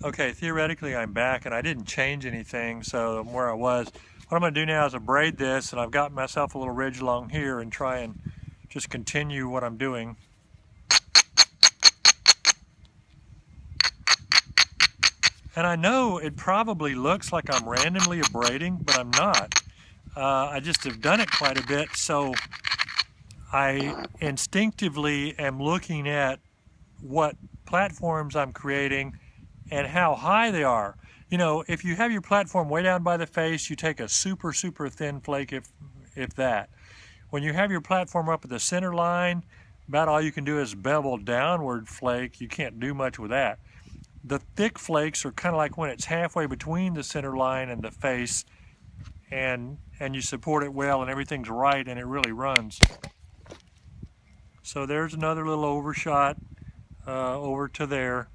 Okay, theoretically I'm back and I didn't change anything, so I'm where I was. What I'm going to do now is braid this, and I've got myself a little ridge along here and try and just continue what I'm doing. And I know it probably looks like I'm randomly braiding, but I'm not. I just have done it quite a bit, so I instinctively am looking at what platforms I'm creating and how high they are. You know, if you have your platform way down by the face, you take a super, super thin flake, if that. When you have your platform up at the center line, about all you can do is bevel downward flake. You can't do much with that. The thick flakes are kind of like when it's halfway between the center line and the face, and you support it well and everything's right and it really runs. So there's another little overshot over to there.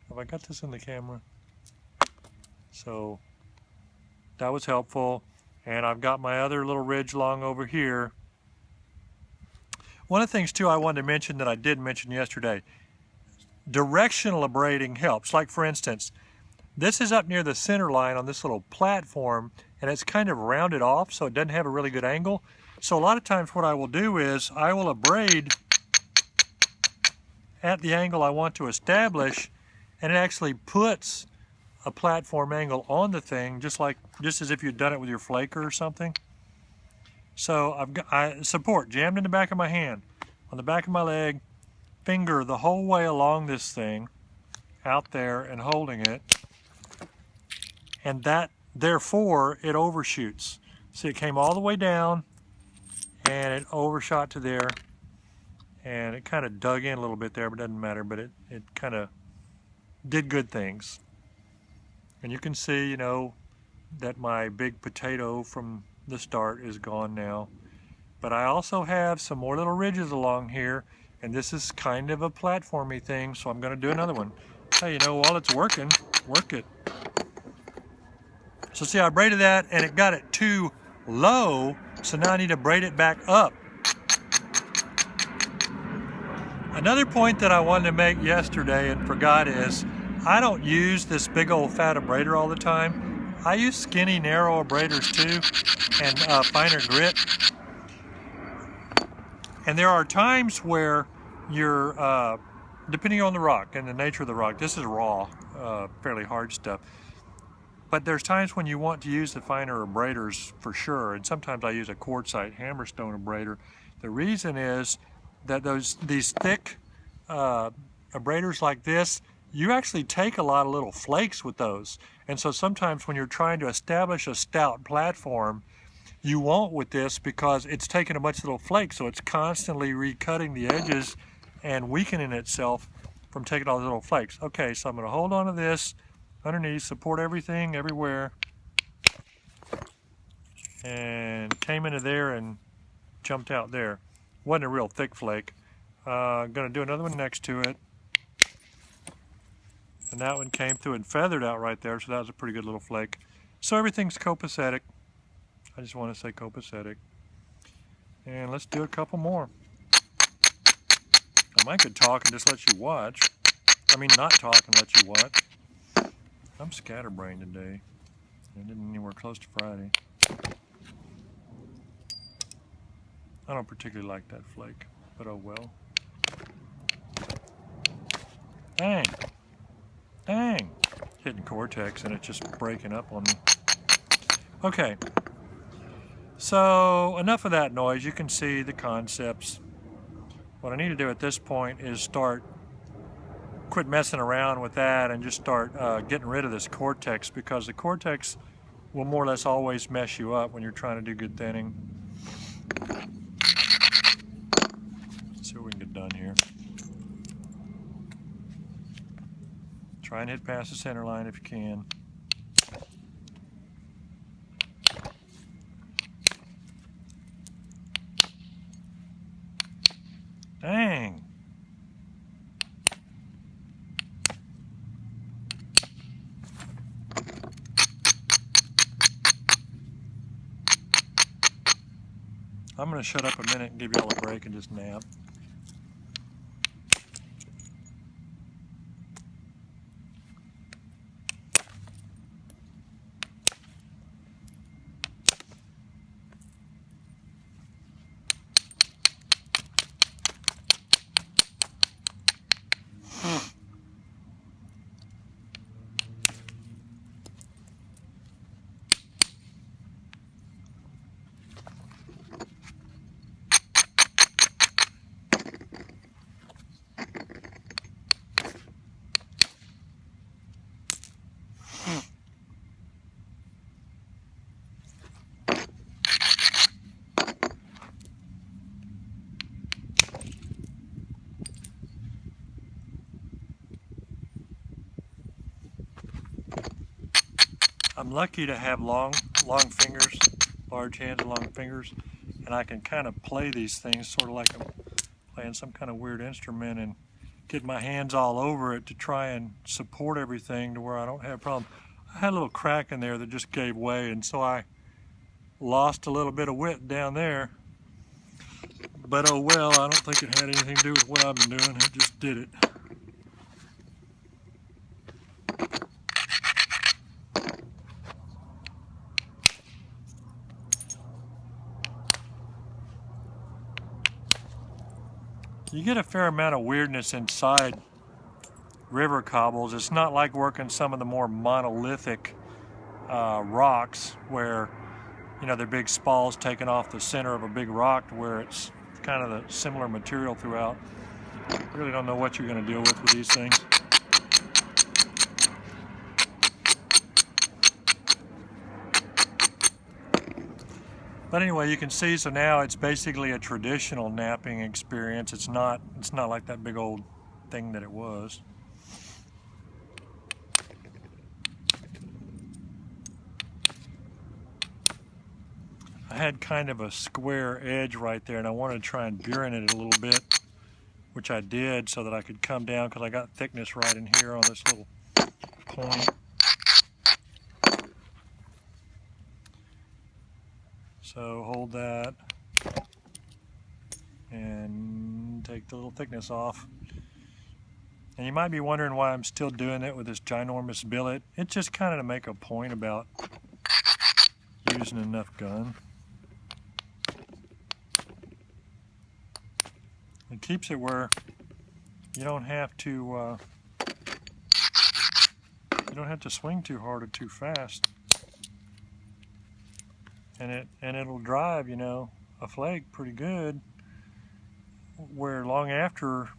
Have I got this in the camera? So that was helpful. And I've got my other little ridge along over here. One of the things too I wanted to mention that I did mention yesterday, directional abrading helps. Like for instance, this is up near the center line on this little platform, and it's kind of rounded off so it doesn't have a really good angle. So a lot of times what I will do is I will abrade at the angle I want to establish, and it actually puts a platform angle on the thing, just as if you'd done it with your flaker or something. So I support jammed in the back of my hand, on the back of my leg, finger the whole way along this thing, out there and holding it, and that therefore it overshoots. See, it came all the way down and it overshot to there. And it kind of dug in a little bit there, but it doesn't matter, but it kind of did good things. And you can see, you know, that my big potato from the start is gone now. But I also have some more little ridges along here, and this is kind of a platformy thing, so I'm going to do another one. Hey, you know, while it's working, work it. So see, I braided that, and it got it too low, so now I need to braid it back up. Another point that I wanted to make yesterday and forgot is I don't use this big old fat abrader all the time. I use skinny, narrow abraders too, and finer grit. And there are times where you're, depending on the rock and the nature of the rock, this is raw, fairly hard stuff. But there's times when you want to use the finer abraders for sure, and sometimes I use a quartzite hammerstone abrader. The reason is that these thick abraders like this, you actually take a lot of little flakes with those. And so sometimes when you're trying to establish a stout platform, you won't with this because it's taking a bunch of little flakes, so it's constantly recutting the edges and weakening itself from taking all the little flakes. Okay, so I'm going to hold on to this underneath, support everything everywhere, and came into there and jumped out there. Wasn't a real thick flake. Going to do another one next to it. And that one came through and feathered out right there, so that was a pretty good little flake. So everything's copacetic. I just want to say copacetic. And let's do a couple more. I might could talk and just let you watch. I mean, not talk and let you watch. I'm scatterbrained today. I didn't anywhere close to Friday. I don't particularly like that flake, but oh well. Dang. Dang. Hitting cortex and it's just breaking up on me. Okay. So enough of that noise. You can see the concepts. What I need to do at this point is quit messing around with that and just start getting rid of this cortex, because the cortex will more or less always mess you up when you're trying to do good thinning. Let's see what we can get done here. Try and hit past the center line if you can. Dang. I'm going to shut up a minute and give y'all a break and just nap. I'm lucky to have long fingers, large hands and long fingers, and I can kind of play these things sort of like I'm playing some kind of weird instrument and get my hands all over it to try and support everything to where I don't have a problem. I had a little crack in there that just gave way, and so I lost a little bit of width down there. But oh well, I don't think it had anything to do with what I've been doing, it just did it. You get a fair amount of weirdness inside river cobbles. It's not like working some of the more monolithic rocks where, you know, they're big spalls taken off the center of a big rock to where it's kind of the similar material throughout. I really don't know what you're going to deal with these things. But anyway, you can see, so now it's basically a traditional napping experience. It's not like that big old thing that it was. I had kind of a square edge right there, and I wanted to try and burin it a little bit, which I did so that I could come down, because I got thickness right in here on this little point. So hold that and take the little thickness off. And you might be wondering why I'm still doing it with this ginormous billet. It's just kind of to make a point about using enough gun. It keeps it where you don't have to swing too hard or too fast. And it'll drive, you know, a flake pretty good, where long after,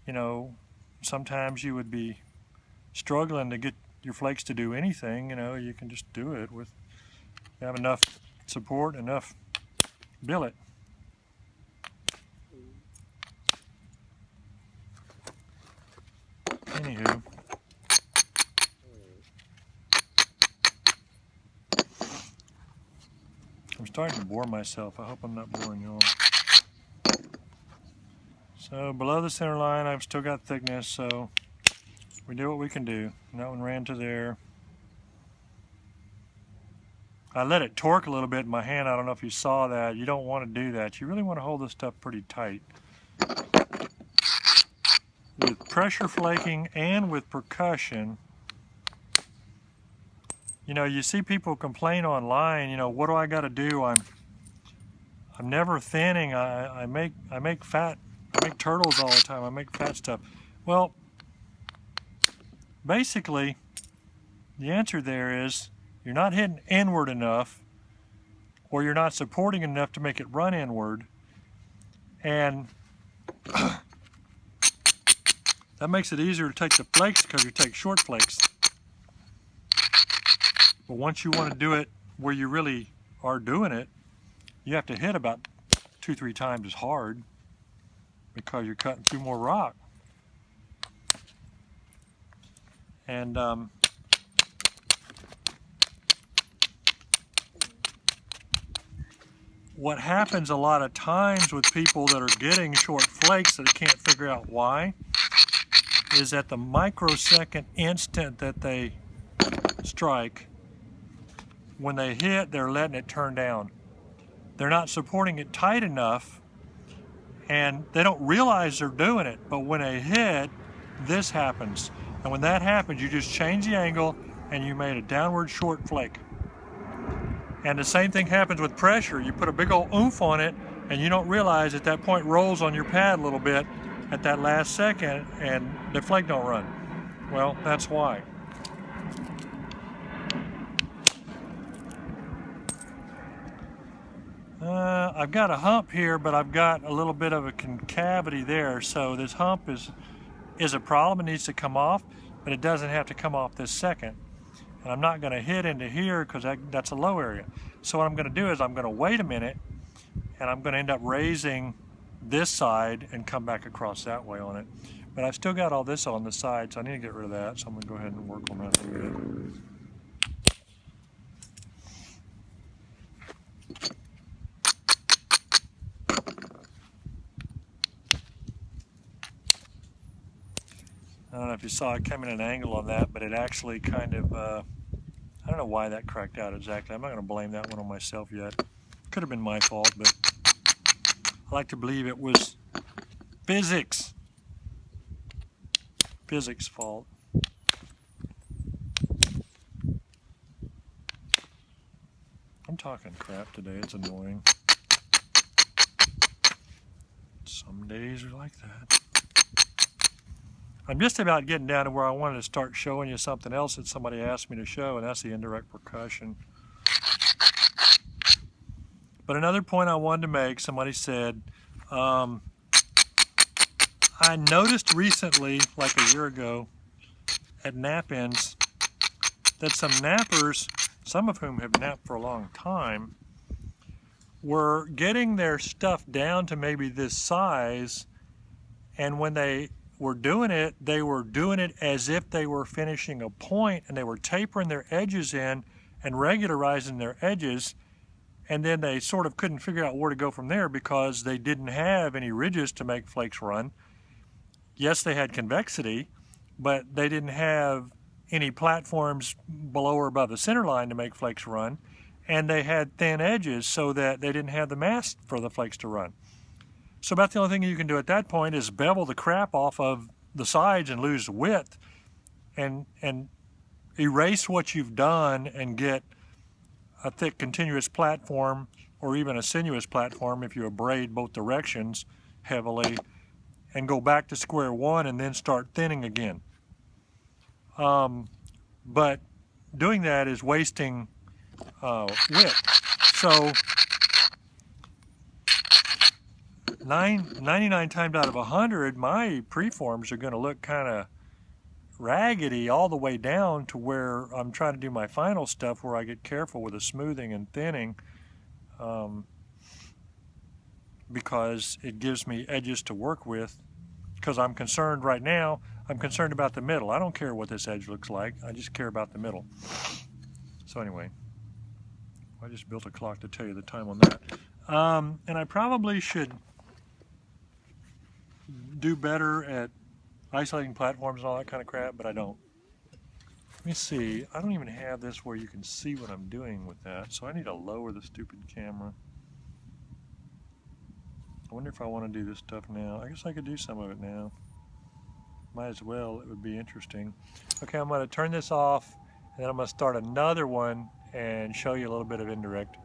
you know, sometimes you would be struggling to get your flakes to do anything. You know, you can just do it with, you have enough support, enough billet. Anywho, I'm starting to bore myself. I hope I'm not boring y'all. So below the center line, I've still got thickness, so we do what we can do. And that one ran to there. I let it torque a little bit in my hand. I don't know if you saw that. You don't want to do that. You really want to hold this stuff pretty tight. With pressure flaking and with percussion, you know, you see people complain online, you know, what do I got to do? I'm never thinning. I make turtles all the time. I make fat stuff. Well, basically, the answer there is you're not hitting inward enough, or you're not supporting enough to make it run inward, and that makes it easier to take the flakes because you take short flakes. But once you want to do it where you really are doing it, you have to hit about 2-3 times as hard because you're cutting through more rock. And what happens a lot of times with people that are getting short flakes that can't figure out why is at the microsecond instant that they strike, when they hit, they're letting it turn down. They're not supporting it tight enough, and they don't realize they're doing it, but when they hit, this happens. And when that happens, you just change the angle and you made a downward short flake. And the same thing happens with pressure. You put a big old oomph on it and you don't realize at that point rolls on your pad a little bit at that last second and the flake don't run. Well, that's why. I've got a hump here, but I've got a little bit of a concavity there, so this hump is a problem. It needs to come off, but it doesn't have to come off this second. And I'm not going to hit into here because that's a low area. So what I'm going to do is I'm going to wait a minute, and I'm going to end up raising this side and come back across that way on it. But I've still got all this on the side, so I need to get rid of that, so I'm going to go ahead and work on that a little bit. if you saw it came in an angle on that, but it actually kind of, I don't know why that cracked out exactly. I'm not going to blame that one on myself yet. Could have been my fault, but I like to believe it was physics fault. I'm talking crap today, it's annoying. Some days are like that. I'm just about getting down to where I wanted to start showing you something else that somebody asked me to show, and that's the indirect percussion. But another point I wanted to make, somebody said, I noticed recently, like a year ago, at nap-ins, that some nappers, some of whom have napped for a long time, were getting their stuff down to maybe this size, and when they were doing it as if they were finishing a point, and they were tapering their edges in and regularizing their edges, and then they sort of couldn't figure out where to go from there because they didn't have any ridges to make flakes run. Yes, they had convexity, but they didn't have any platforms below or above the center line to make flakes run, and they had thin edges so that they didn't have the mass for the flakes to run. So about the only thing you can do at that point is bevel the crap off of the sides and lose width, and erase what you've done and get a thick continuous platform, or even a sinuous platform if you abrade both directions heavily, and go back to square one and then start thinning again. But doing that is wasting width. So 99 times out of 100, my preforms are going to look kind of raggedy all the way down to where I'm trying to do my final stuff, where I get careful with the smoothing and thinning, because it gives me edges to work with. Because I'm concerned right now, I'm concerned about the middle. I don't care what this edge looks like, I just care about the middle. So anyway, I just built a clock to tell you the time on that. And I probably should do better at isolating platforms and all that kind of crap, but I don't. Let me see, I don't even have this where you can see what I'm doing with that, so I need to lower the stupid camera. I wonder if I want to do this stuff now. I guess I could do some of it now. Might as well, it would be interesting. Okay, I'm going to turn this off, and then I'm going to start another one and show you a little bit of indirect.